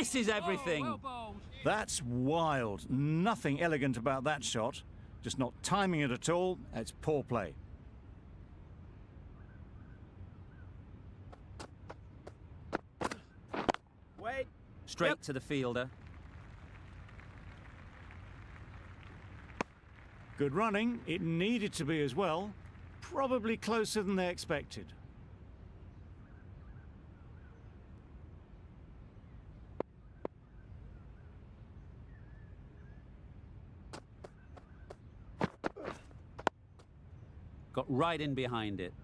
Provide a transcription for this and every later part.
misses everything. Well bowled. That's wild. Nothing elegant about that shot. Just not timing it at all. It's poor play. Wait. Straight to the fielder. Good running. It needed to be as well. Probably closer than they expected. Got right in behind it.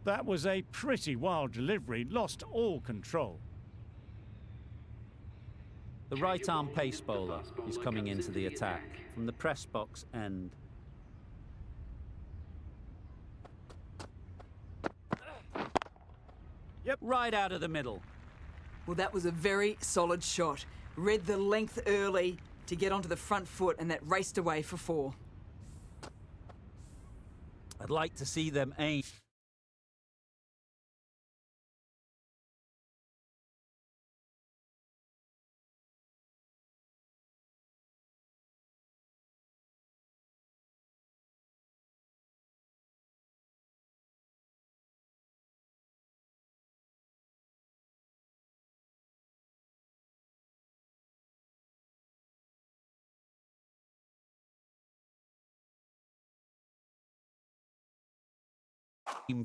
That was a pretty wild delivery. Lost all control. The right-arm pace bowler is coming into the attack from the press box end. Yep. Right out of the middle. Well, that was a very solid shot. Read the length early to get onto the front foot, and that raced away for 4. I'd like to see them aim.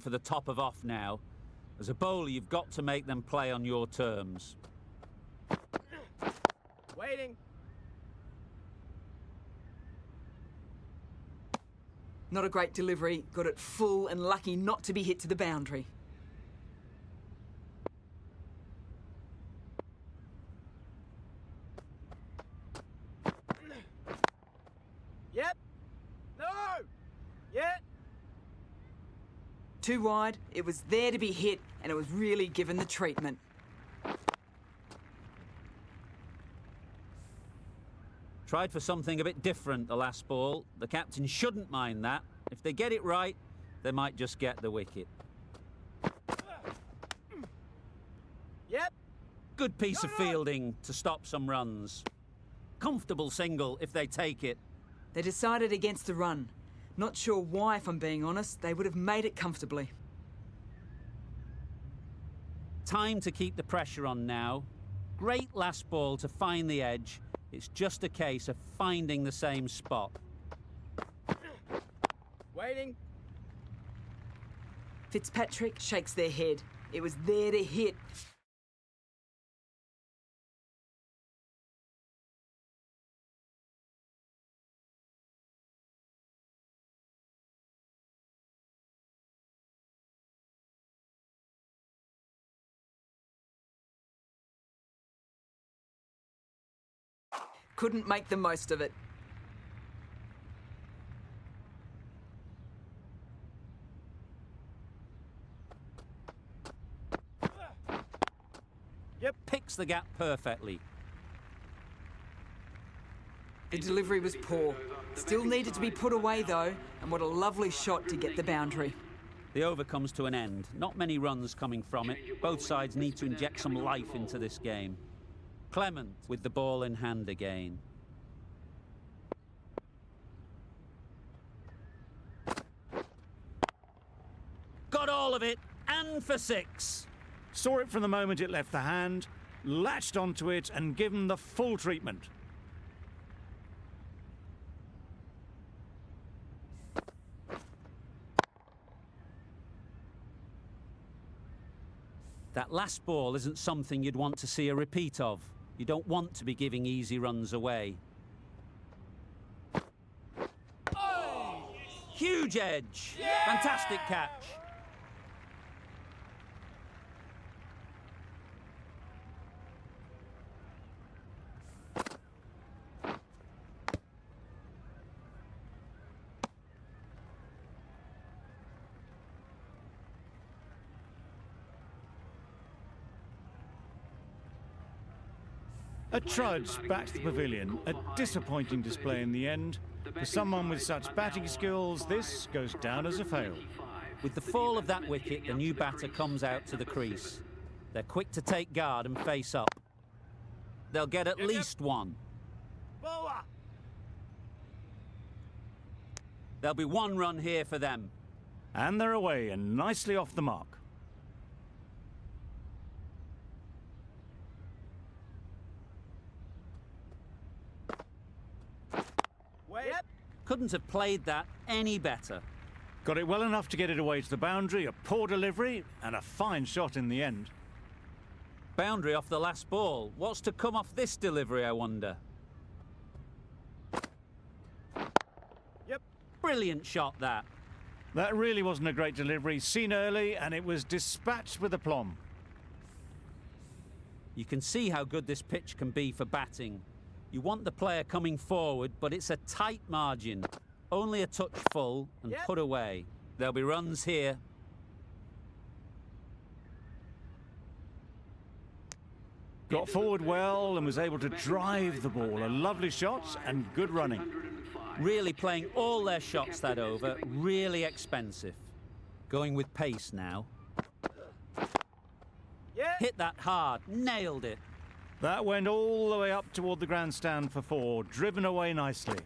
For the top of off now. As a bowler, you've got to make them play on your terms. Waiting. Not a great delivery. Got it full and lucky not to be hit to the boundary. Yep. No. Yet. Too wide. It was there to be hit, and it was really given the treatment. Tried for something a bit different the last ball. The captain shouldn't mind that. If they get it right, they might just get the wicket. Yep. Good piece of fielding to stop some runs. Comfortable single if they take it. They decided against the run. Not sure why, if I'm being honest. They would have made it comfortably. Time to keep the pressure on now. Great last ball to find the edge. It's just a case of finding the same spot. Waiting. Fitzpatrick shakes their head. It was there to hit. Couldn't make the most of it. Yep. Picks the gap perfectly. The delivery was poor. Still needed to be put away though, and what a lovely shot to get the boundary. The over comes to an end. Not many runs coming from it. Both sides need to inject some life into this game. Clement with the ball in hand again. Got all of it, and for 6. Saw it from the moment it left the hand, latched onto it and given the full treatment. That last ball isn't something you'd want to see a repeat of. You don't want to be giving easy runs away. Oh! Huge edge. Yeah! Fantastic catch. A trudge back to the pavilion. A disappointing display in the end. For someone with such batting skills, this goes down as a fail. With the fall of that wicket, the new batter comes out to the crease. They're quick to take guard and face up. They'll get at least one. Bowler. There'll be one run here for them. And they're away and nicely off the mark. Wait. Yep. Couldn't have played that any better. Got it well enough to get it away to the boundary, a poor delivery, and a fine shot in the end. Boundary off the last ball. What's to come off this delivery, I wonder? Yep. Brilliant shot, that. That really wasn't a great delivery, seen early, and it was dispatched with aplomb. You can see how good this pitch can be for batting. You want the player coming forward, but it's a tight margin. Only a touch full and put away. There'll be runs here. Got forward well and was able to drive the ball. A lovely shot and good running. Really playing all their shots that over. Really expensive. Going with pace now. Yeah. Hit that hard. Nailed it. That went all the way up toward the grandstand for 4. Driven away nicely.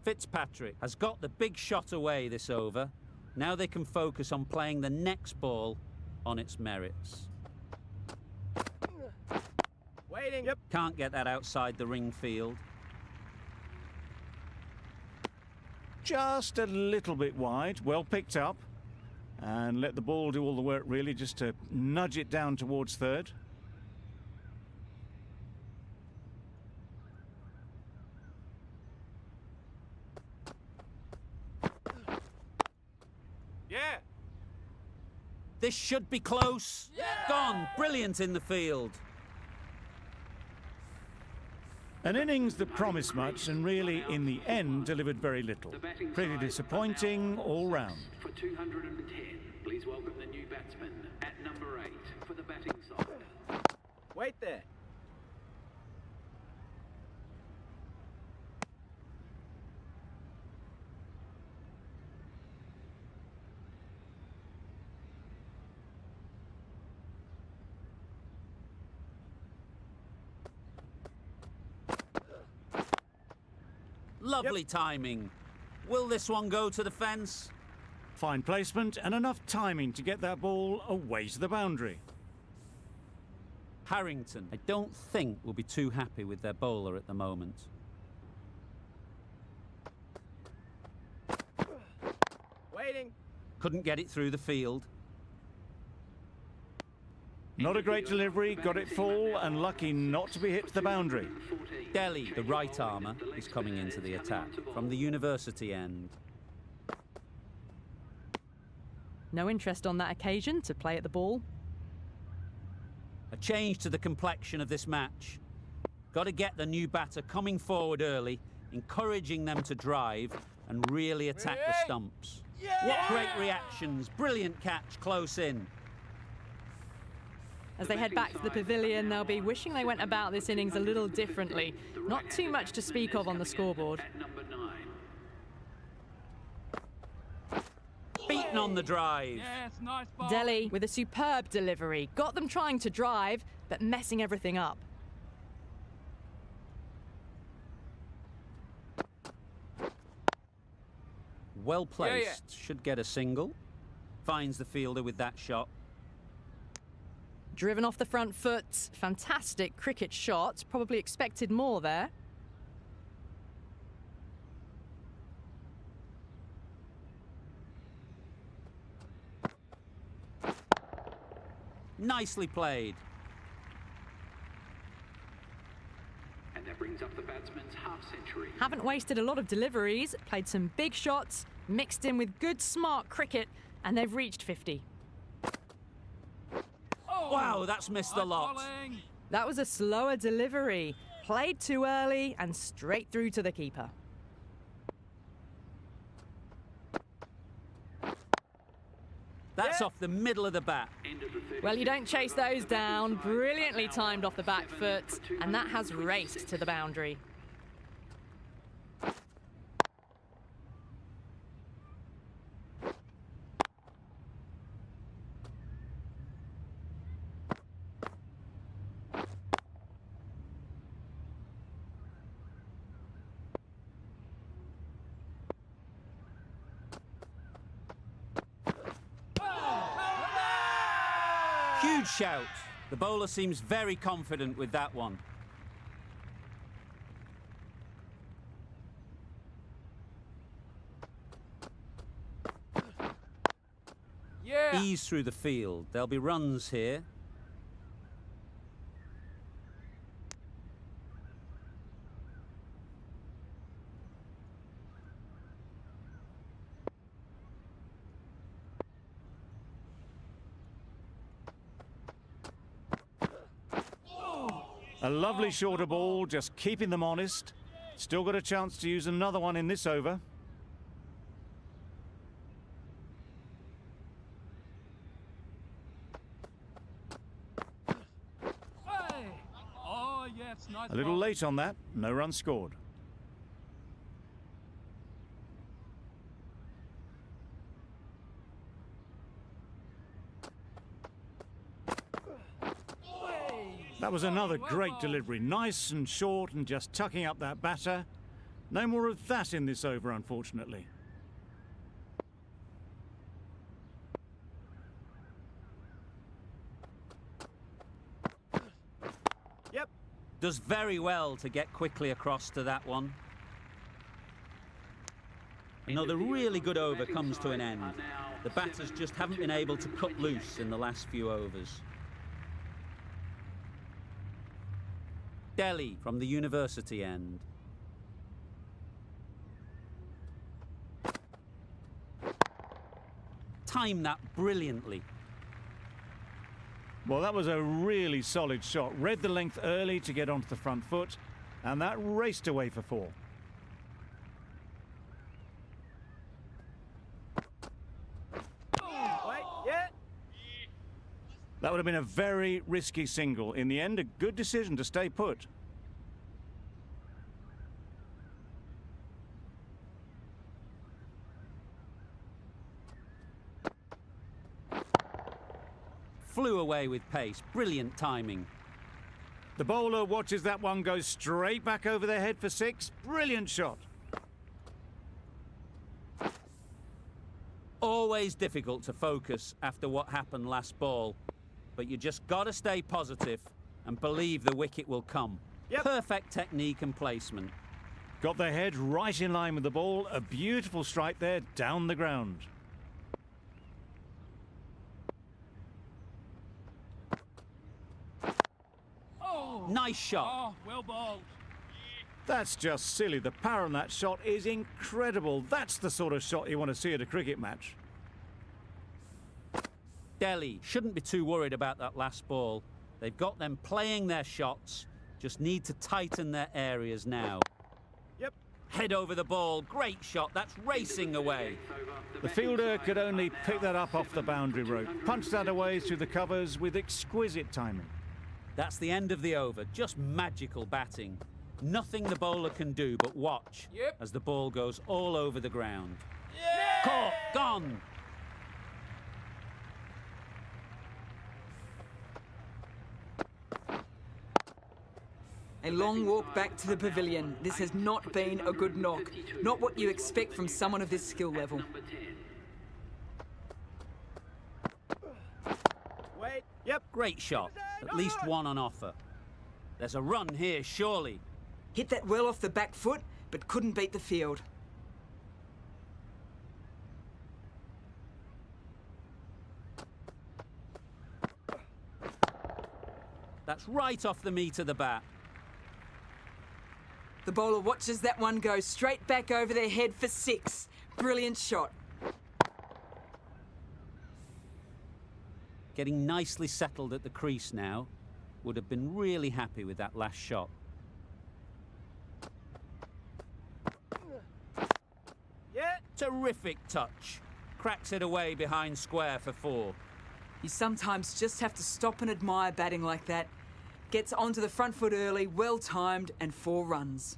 Fitzpatrick has got the big shot away this over. Now they can focus on playing the next ball on its merits. Waiting. Yep. Can't get that outside the ring field. Just a little bit wide, well picked up. And let the ball do all the work really, just to nudge it down towards third. Yeah. This should be close. Yeah! Gone. Brilliant in the field. An innings that promised much and really, in the end, delivered very little. Pretty disappointing all round. For 210, please welcome the new batsman at number 8 for the batting side. Wait there. Lovely timing. Will this one go to the fence? Fine placement and enough timing to get that ball away to the boundary. Harrington, I don't think, will be too happy with their bowler at the moment. Waiting. Couldn't get it through the field. Not a great delivery, got it full and lucky not to be hit to the boundary. Delhi, the right armour, is coming into the attack from the university end. No interest on that occasion to play at the ball. A change to the complexion of this match. Got to get the new batter coming forward early, encouraging them to drive and really attack the stumps. Yeah! What great reactions. Brilliant catch close in. As they head back to the pavilion, they'll be wishing they went about this innings a little differently. Not too much to speak of on the scoreboard. At number 9. Beaten on the drive. Yes, nice ball. Delhi with a superb delivery. Got them trying to drive, but messing everything up. Well placed. Should get a single. Finds the fielder with that shot. Driven off the front foot. Fantastic cricket shot. Probably expected more there. Nicely played. And that brings up the batsman's half-century. Haven't wasted a lot of deliveries. Played some big shots. Mixed in with good, smart cricket. And they've reached 50. Wow, that's missed the Nice lot. bowling. That was a slower delivery. Played too early and straight through to the keeper. That's off the middle of the bat. End of the 30. Well, you don't chase those down. Brilliantly timed off the back foot. And that has raced to the boundary. Huge shout. The bowler seems very confident with that one. Yeah. Ease through the field. There'll be runs here. A lovely shorter ball, just keeping them honest. Still got a chance to use another one in this over. Hey. Oh, yes, nice A little ball. late on that, no run scored. That was another great delivery, nice and short and just tucking up that batter. No more of that in this over, unfortunately. Yep. Does very well to get quickly across to that one. Another really good over comes to an end. The batters just haven't been able to cut loose in the last few overs. Delhi from the university end. Timed that brilliantly. Well, that was a really solid shot. Read the length early to get onto the front foot, and that raced away for 4. Wait, yeah. That would have been a very risky single. In the end, a good decision to stay put. Flew away with pace. Brilliant timing. The bowler watches that one go straight back over their head for 6. Brilliant shot. Always difficult to focus after what happened last ball. But you just got to stay positive and believe the wicket will come. Yep. Perfect technique and placement. Got their head right in line with the ball. A beautiful strike there down the ground. Oh. Nice shot. Oh, well bowled. That's just silly. The power on that shot is incredible. That's the sort of shot you want to see at a cricket match. Delhi shouldn't be too worried about that last ball. They've got them playing their shots. Just need to tighten their areas now. Yep. Head over the ball. Great shot. That's racing away. The fielder could only pick that up off the boundary rope. Punched that away through the covers with exquisite timing. That's the end of the over. Just magical batting. Nothing the bowler can do but watch as the ball goes all over the ground. Caught. Gone. A long walk back to the pavilion. This has not been a good knock. Not what you expect from someone of this skill level. Number 10. Wait. Yep. Great shot. At least one on offer. There's a run here, surely. Hit that well off the back foot, but couldn't beat the field. That's right off the meat of the bat. The bowler watches that one go straight back over their head for 6. Brilliant shot. Getting nicely settled at the crease now. Would have been really happy with that last shot. Yeah. Terrific touch. Cracks it away behind square for 4. You sometimes just have to stop and admire batting like that. Gets onto the front foot early, well timed, and 4 runs.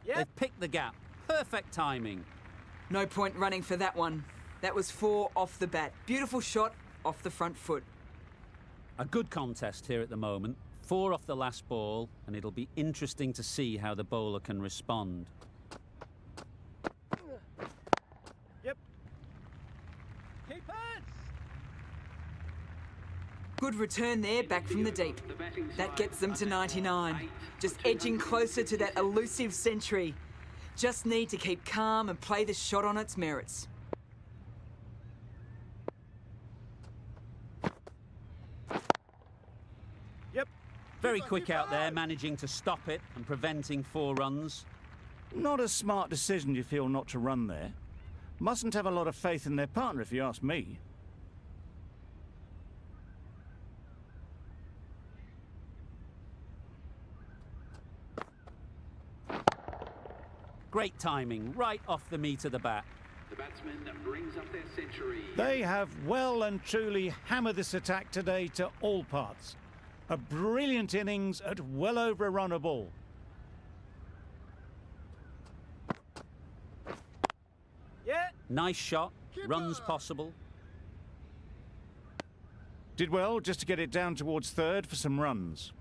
Yep. They've picked the gap. Perfect timing. No point running for that one. That was 4 off the bat. Beautiful shot off the front foot. A good contest here at the moment. 4 off the last ball, and it'll be interesting to see how the bowler can respond. Yep. Keepers. Good return there, back from the deep. That gets them to 99. Just edging closer to that elusive century. Just need to keep calm and play the shot on its merits. Yep. Very quick out there, managing to stop it and preventing 4 runs. Not a smart decision, you feel, not to run there. Mustn't have a lot of faith in their partner, if you ask me. Great timing, right off the meat of the bat. The batsman that brings up their century. They have well and truly hammered this attack today to all parts. A brilliant innings at well over a run a ball. Yeah. Nice shot, runs possible. Did well just to get it down towards third for some runs.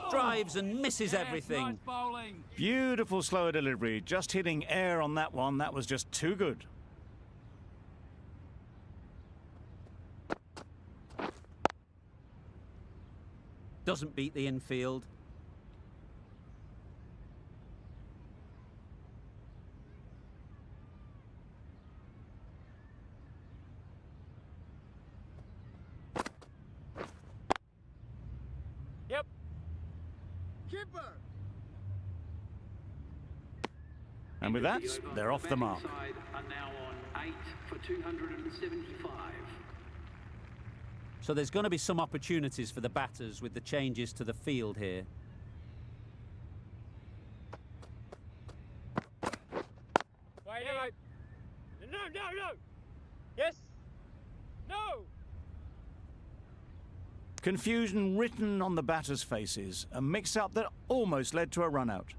Drives and misses Yes, everything. Nice bowling. Beautiful slower delivery, just hitting air on that one. That was just too good. Doesn't beat the infield. Yep. Keeper. And with that, they're off the mark. Side are now on 8 for 275. So there's going to be some opportunities for the batters with the changes to the field here. Wait. No. Yes. No. Confusion written on the batters' faces. A mix-up that almost led to a run-out.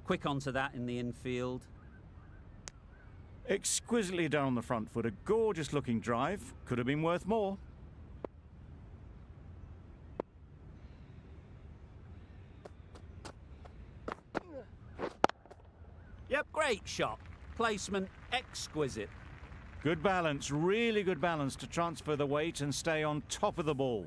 Quick onto that in the infield. Exquisitely done on the front foot. A gorgeous-looking drive. Could have been worth more. Yep, great shot. Placement exquisite. Good balance, really good balance to transfer the weight and stay on top of the ball.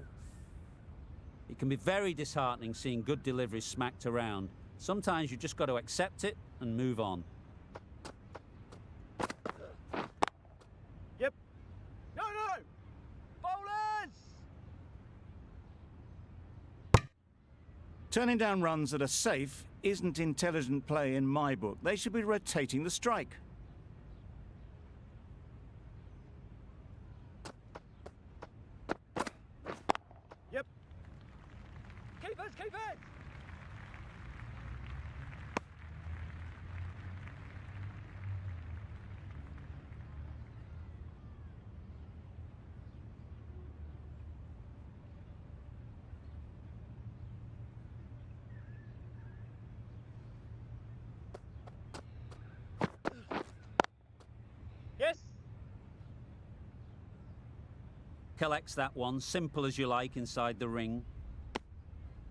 It can be very disheartening seeing good deliveries smacked around. Sometimes you just got to accept it and move on. Turning down runs that are safe isn't intelligent play in my book. They should be rotating the strike. Yep. Keepers, keepers! Yes. Collects that one, simple as you like, inside the ring.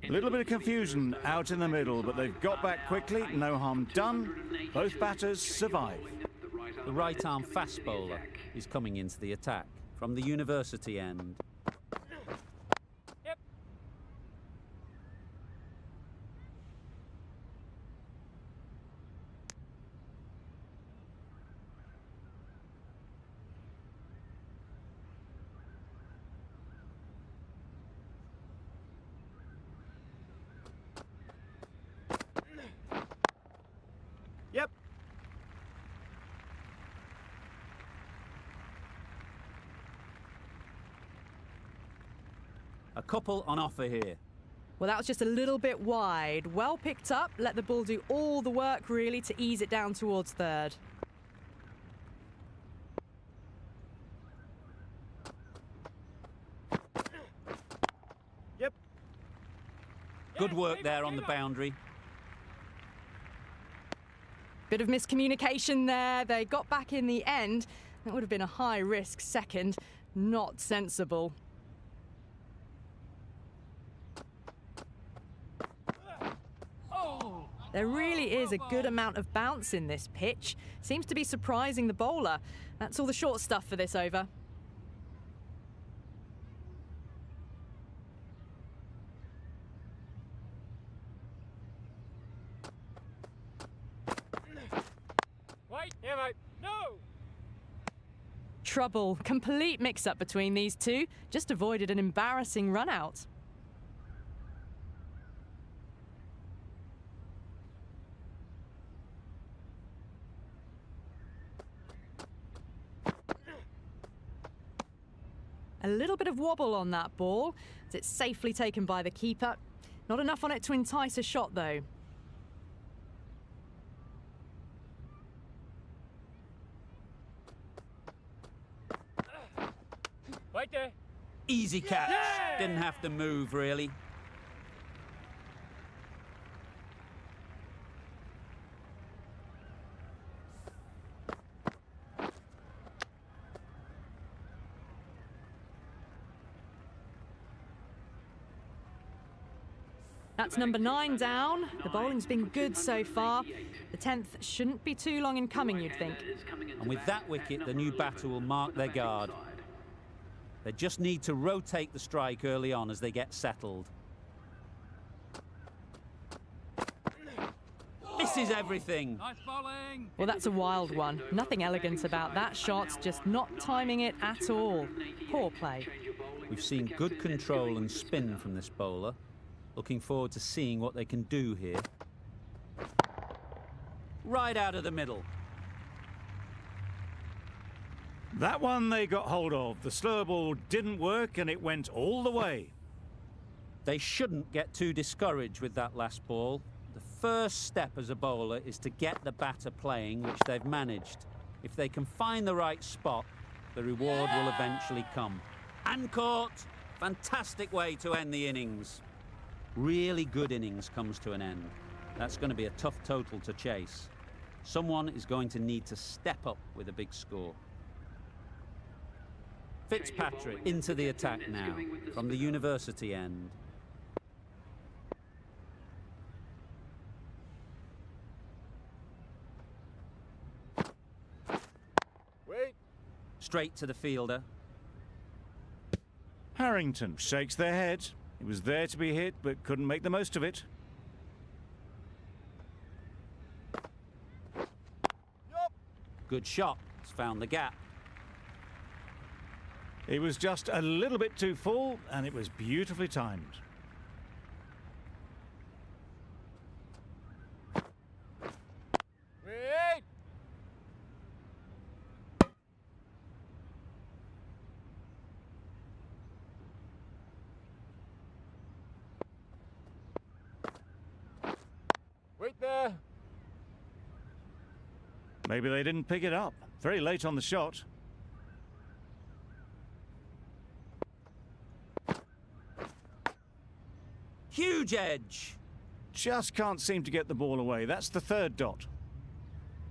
A little bit of confusion out in the middle, but they've got back quickly. No harm done. Both batters survive. The right-arm fast bowler is coming into the attack from the university end. Yep. Yep. A couple on offer here. Well, that was just a little bit wide. Well picked up, let the ball do all the work really to ease it down towards third. Yep. Good Yes, work keep there up, on the keep up. boundary. Bit of miscommunication there. They got back in the end. That would have been a high-risk second. Not sensible. Oh. There really is a good amount of bounce in this pitch. Seems to be surprising the bowler. That's all the short stuff for this over. Wait, yeah, mate. No! Trouble. Complete mix-up between these two. Just avoided an embarrassing run-out. A little bit of wobble on that ball, as it's safely taken by the keeper. Not enough on it to entice a shot, though. Wait there. Easy catch. Yeah! Didn't have to move, really. That's number 9 down. The bowling's been good so far. The 10th shouldn't be too long in coming, you'd think. And with that wicket, the new batter will mark their guard. They just need to rotate the strike early on as they get settled. Misses everything. Nice bowling. Well, that's a wild one. Nothing elegant about that shot, just not timing it at all. Poor play. We've seen good control and spin from this bowler. Looking forward to seeing what they can do here. Right out of the middle. That one they got hold of. The slow ball didn't work and it went all the way. They shouldn't get too discouraged with that last ball. The first step as a bowler is to get the batter playing, which they've managed. If they can find the right spot, the reward will eventually come. And caught! Fantastic way to end the innings. Really good innings comes to an end. That's going to be a tough total to chase. Someone is going to need to step up with a big score. Fitzpatrick into the attack now from the university end. Wait. Straight to the fielder. Harrington shakes their head. He was there to be hit, but couldn't make the most of it. Good shot. It's found the gap. It was just a little bit too full, and it was beautifully timed. Maybe they didn't pick it up. Very late on the shot. Huge edge. Just can't seem to get the ball away. That's the third dot.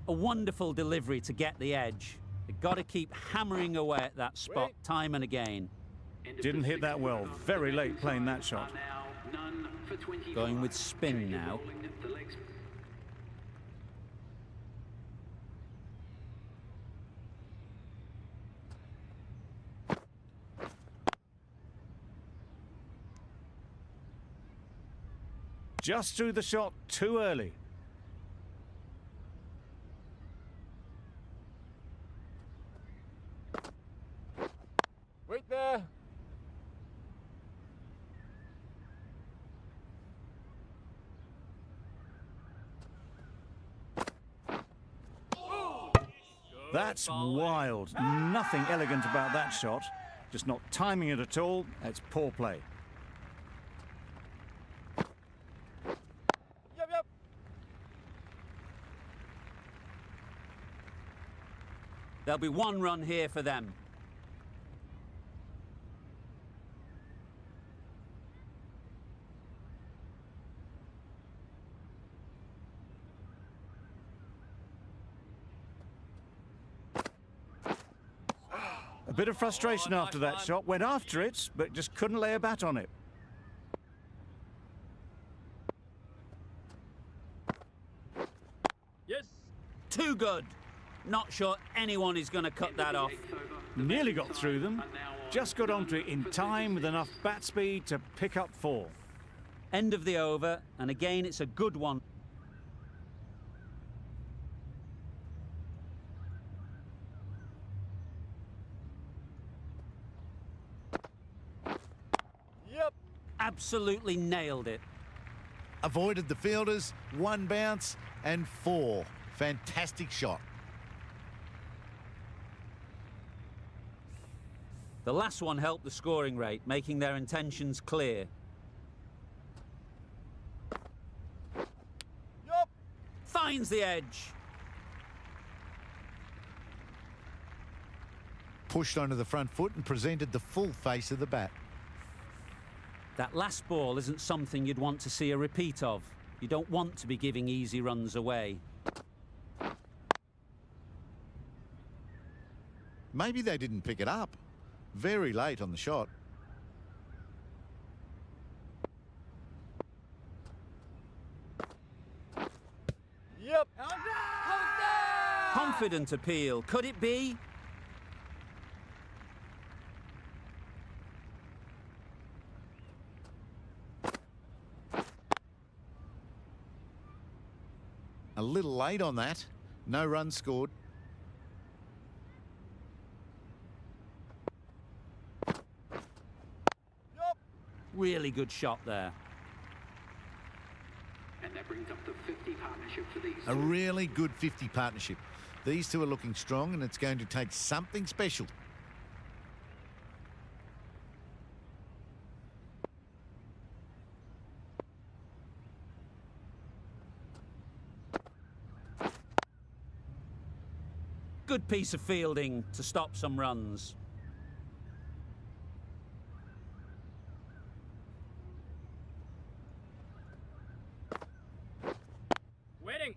A wonderful delivery to get the edge. They've got to keep hammering away at that spot time and again. Didn't hit that well. Very late playing that shot. Going with spin now. Just threw the shot too early. Wait there. That's wild. Nothing elegant about that shot. Just not timing it at all. It's poor play. Yep. There'll be one run here for them. A bit of frustration after that shot. Went after it, but just couldn't lay a bat on it. Yes. Too good. Not sure anyone is going to cut that off. Nearly got through them. Just got onto it in time with enough bat speed to pick up 4. End of the over, and again it's a good one. Yep. Absolutely nailed it. Avoided the fielders, 1 bounce and 4. Fantastic shot. The last one helped the scoring rate, making their intentions clear. Yup. Finds the edge. Pushed onto the front foot and presented the full face of the bat. That last ball isn't something you'd want to see a repeat of. You don't want to be giving easy runs away. Maybe they didn't pick it up. Very late on the shot. Yep. Confident appeal. Could it be? A little late on that. No runs scored. Really good shot there. And that brings up the 50 partnership for these A two. really good 50 partnership. These two are looking strong and it's going to take something special. Good piece of fielding to stop some runs. Waiting.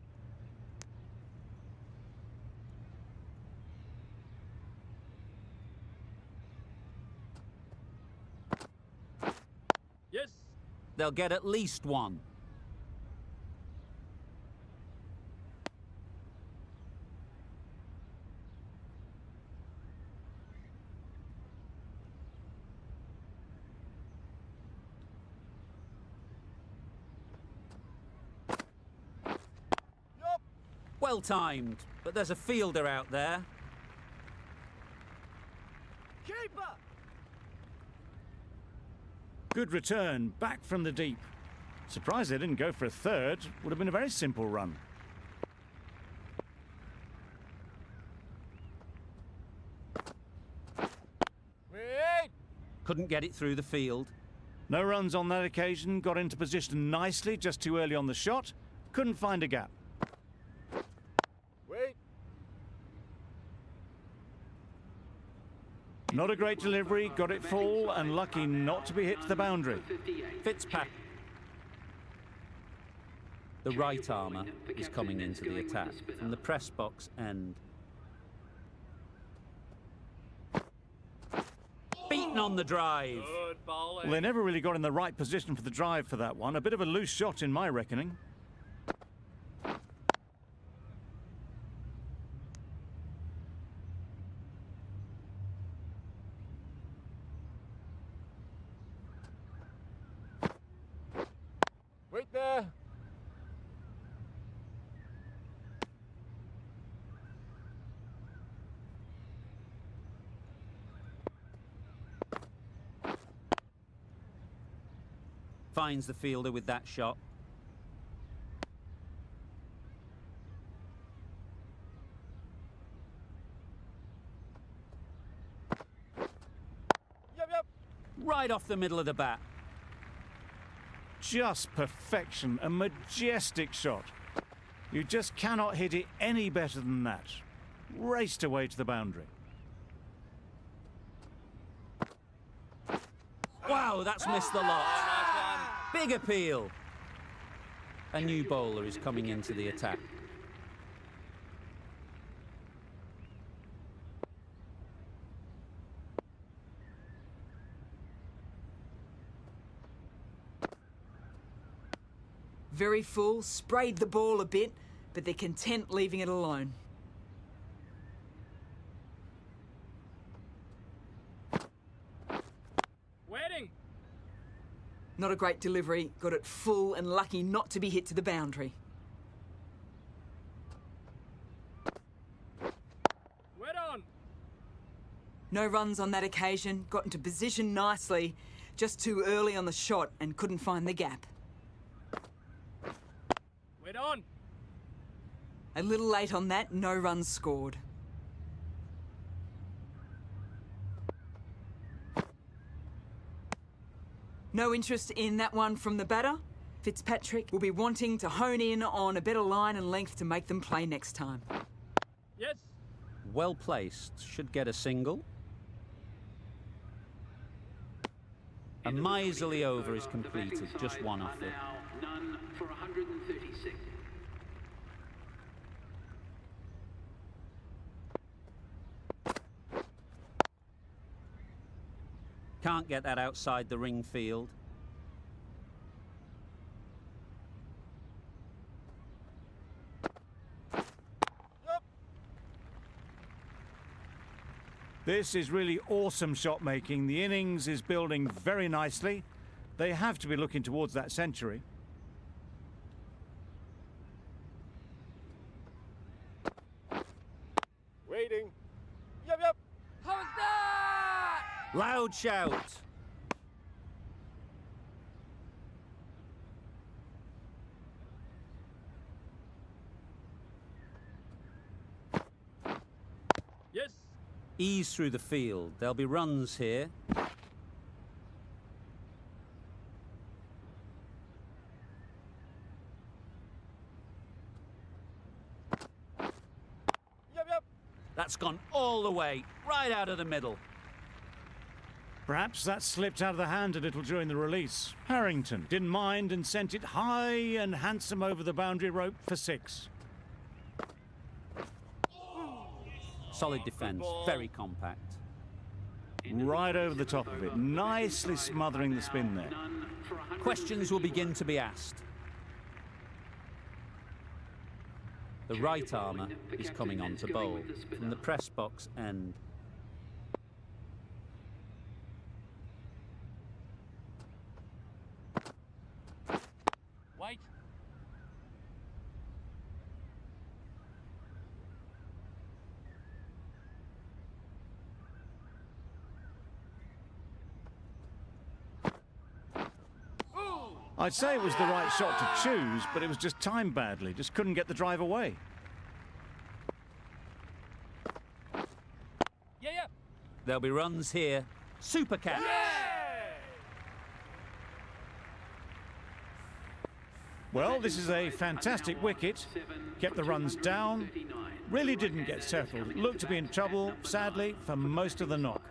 Yes. They'll get at least one. Well timed, but there's a fielder out there. Keeper. Good return, back from the deep. Surprised they didn't go for a third. Would have been a very simple run. Wait. Couldn't get it through the field. No runs on that occasion. Got into position nicely, just too early on the shot. Couldn't find a gap. Wait. Not a great delivery, got it full and lucky not to be hit to the boundary. Fitzpatrick. The right armour is coming into the attack from the press box end. Beaten on the drive. Good bowling. Well, they never really got in the right position for the drive for that one. A bit of a loose shot in my reckoning. Wait there. Finds the fielder with that shot. Yep. Right off the middle of the bat. Just perfection, a majestic shot. You just cannot hit it any better than that. Raced away to the boundary. Wow, that's missed the lot. Big appeal. A new bowler is coming into the attack. Very full, sprayed the ball a bit, but they're content leaving it alone. Waiting. Not a great delivery, got it full and lucky not to be hit to the boundary. Wait on. No runs on that occasion, got into position nicely, just too early on the shot and couldn't find the gap. Wait on. A little late on that, no runs scored. No interest in that one from the batter. Fitzpatrick will be wanting to hone in on a better line and length to make them play next time. Yes. Well placed, should get a single. A miserly over is completed, just one off it. Now none for 136. Can't get that outside the ring field. This is really awesome shot making. The innings is building very nicely. They have to be looking towards that century. Waiting. Yep. How's that? Loud shout. Yes. Ease through the field. There'll be runs here. Yep. That's gone all the way, right out of the middle. Perhaps that slipped out of the hand a little during the release. Harrington didn't mind and sent it high and handsome over the boundary rope for 6. Solid defence, very compact. Right over the top of it, nicely smothering the spin there. Questions will begin to be asked. The right armour is coming on to bowl from the press box end. Wait. I'd say it was the right shot to choose, but it was just timed badly. Just couldn't get the drive away. Yeah. There'll be runs here. Super catch. Well, this is a fantastic wicket. Kept the runs down. Really didn't get settled. Looked to be in trouble, sadly, for most of the knock.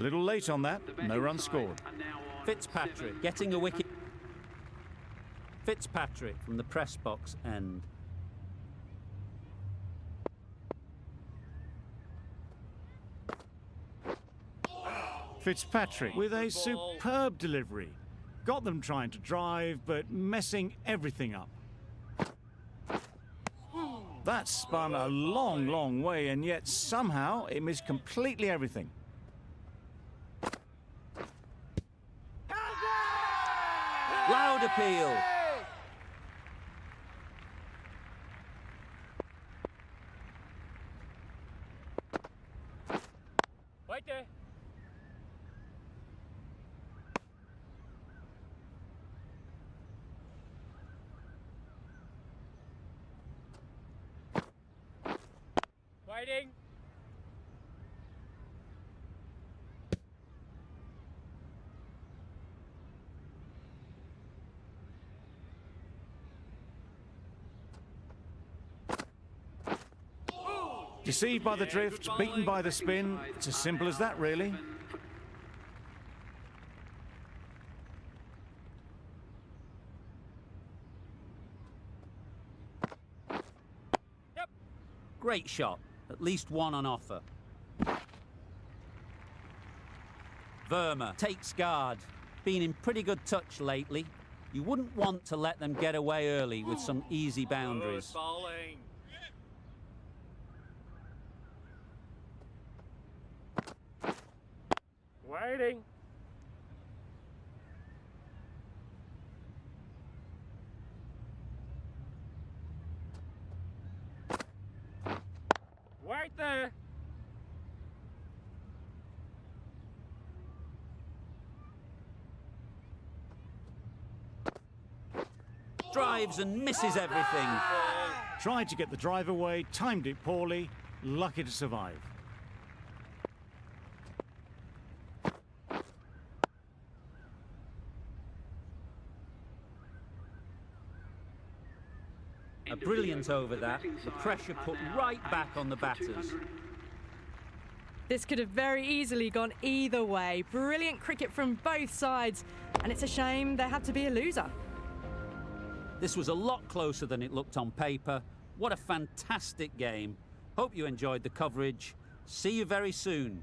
A little late on that, no run scored. Fitzpatrick getting a wicket. Fitzpatrick from the press box end. Fitzpatrick with a superb delivery. Got them trying to drive, but messing everything up. That spun a long, long way, and yet somehow it missed completely everything. Loud appeal. Wait there. Waiting. Deceived by the drift, beaten by the spin. It's as simple as that, really. Great shot. At least one on offer. Verma takes guard. Been in pretty good touch lately. You wouldn't want to let them get away early with some easy boundaries. Good bowling. Waiting. Wait there. Drives and misses everything. Tried to get the drive away, timed it poorly, lucky to survive. A brilliant over that. The pressure put right back on the batters. This could have very easily gone either way. Brilliant cricket from both sides, and it's a shame there had to be a loser. This was a lot closer than it looked on paper. What a fantastic game. Hope you enjoyed the coverage. See you very soon.